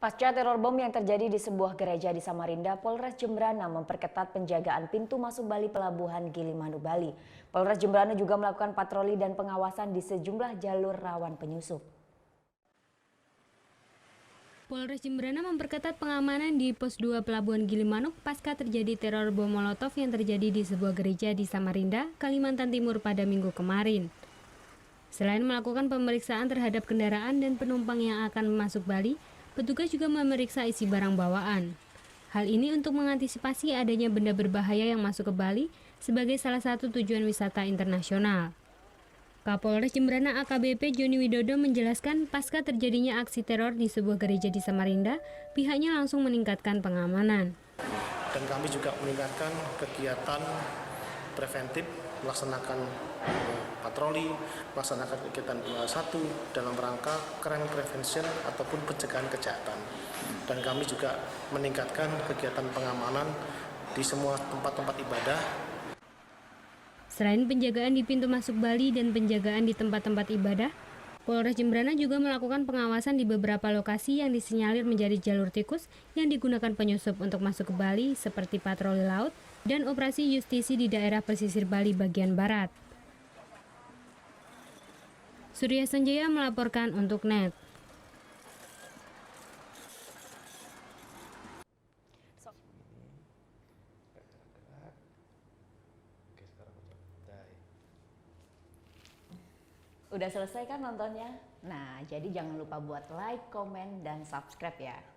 Pasca teror bom yang terjadi di sebuah gereja di Samarinda, Polres Jembrana memperketat penjagaan pintu masuk Bali Pelabuhan Gilimanuk, Bali. Polres Jembrana juga melakukan patroli dan pengawasan di sejumlah jalur rawan penyusup. Polres Jembrana memperketat pengamanan di Pos 2 Pelabuhan Gilimanuk pasca terjadi teror bom molotov yang terjadi di sebuah gereja di Samarinda, Kalimantan Timur pada Minggu kemarin. Selain melakukan pemeriksaan terhadap kendaraan dan penumpang yang akan masuk Bali, petugas juga memeriksa isi barang bawaan. Hal ini untuk mengantisipasi adanya benda berbahaya yang masuk ke Bali sebagai salah satu tujuan wisata internasional. Kapolres Jembrana AKBP Joni Widodo menjelaskan pasca terjadinya aksi teror di sebuah gereja di Samarinda, pihaknya langsung meningkatkan pengamanan. Dan kami juga meningkatkan kegiatan preventif, melaksanakan patroli, melaksanakan kegiatan 21 dalam rangka crime prevention ataupun pencegahan kejahatan. Dan kami juga meningkatkan kegiatan pengamanan di semua tempat-tempat ibadah. Selain penjagaan di pintu masuk Bali dan penjagaan di tempat-tempat ibadah, Polres Jembrana juga melakukan pengawasan di beberapa lokasi yang disinyalir menjadi jalur tikus yang digunakan penyusup untuk masuk ke Bali seperti patroli laut dan operasi justisi di daerah pesisir Bali bagian barat. Surya Sanjaya melaporkan untuk NET. Udah selesai kan nontonnya? Nah, jadi jangan lupa buat like, komen, dan subscribe ya.